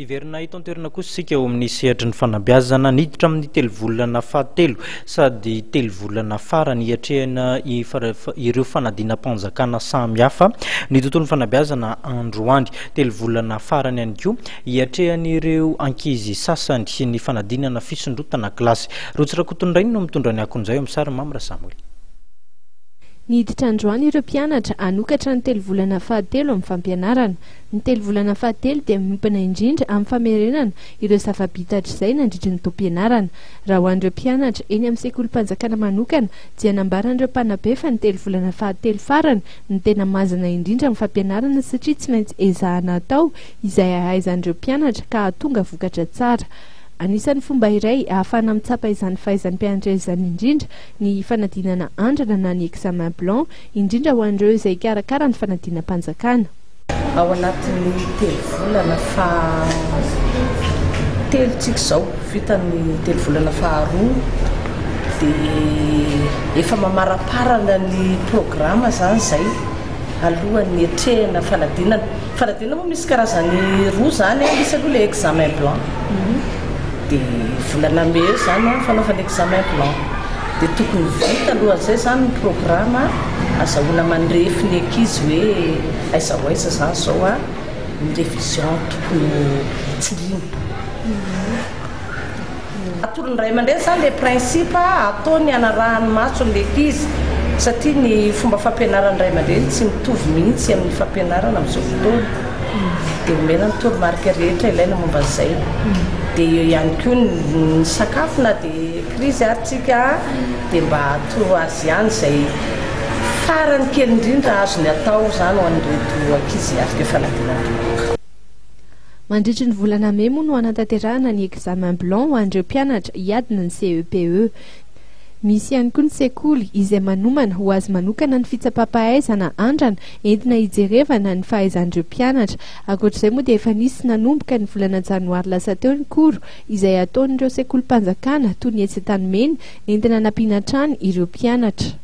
Iverina itontoerana kosa sika eo amin'ny sehatra ny fanabeazana niditra amin'ny telovolana fahatelo sady telovolana farany hiatrehana ireo fanadinam-panjakana samihafa ny tontolon'ny fanabeazana androany telovolana farany ihany koa hiatrehan'ireo ankizy sasany sy ny fanadinana fisondrotana kilasy Rotsirakotondrainy no mitondra ny akon'izay amin'ny sary Mamra Samuel. Niditra androany ireo mpianatra anokatra ny telovolana fahatelo amin'ny fampianarana. Ny telovolana fahatelo dia miompana indrindra amin'ny famerenana ireo zava-bitatra izay nandritra ny taom-pianarana. Raha ho an'ireo mpianatra eny amin'ny sekolim-panjakana manokana dia nambaran'ireo mpanabe fa ny telovolana fahatelo farany ny tena mazana indrindra amin'ny fampianarana satria tsy maintsy ezahana atao izay ahaizan'ireo mpianatra ka hahatonga vokatra tsara. Anisan'ny fomba iray ahafana mitsapa izany fahaizan'ny mpianatra izany indrindra ny fanadinana andrana na ny examen blanc indrindra ho an'ireo izay karakara ny fanadinam-panjakana. Ao anatin'ny telovolana fahatelo tsika izao vita ny telovolana faharoa dia efa mamaraparana ny programa zany izay alohan'ny etrehana fanadinana moa misy karazany roa zany misy aloha le examen blanc dia volana me zany fanaovana examen blanc dia tokony vita alohan'izay zany ny programa azahoana mandrefy ny ankizy hoe aiza ho aiza zany zao ny révision tokony tsy liny. Atolon'ny ray aman-dreny zany le principe ataony anarahany maso ny ankizy satria ny fomba fampianaran'ny ray aman-dreny tsy mitovy mihitsy amin'ny fampianarana amin'izao fotoana dia omena ny toromarika rehetra ilaina momba izay dia eo ihany koa ny sakafo na dia krizy aritsika dia mba atoro azy ihany izay farany kely indrindra azony atao zany ho an'ireto ankizy afaka fanadinana. Mandritra ny volana May moa no anatanterahana ny examen blanc ho an'ireo mpianatra hiadina ny CEPE. Misy ihany koa ny sekoly izay manomana ho azy manokana ny fitsapam-pahaizana andrana entina hijerevana ny fahaizan'ireo mpianatra. Ankoatr'izay moa dia efa nisy nanomboka ny volana janoary lasa teo ny koro izay ataon'ireo sekolim-panjakana toy ny etsy Antanimena entina nampiana hatrany ireo mpianatra.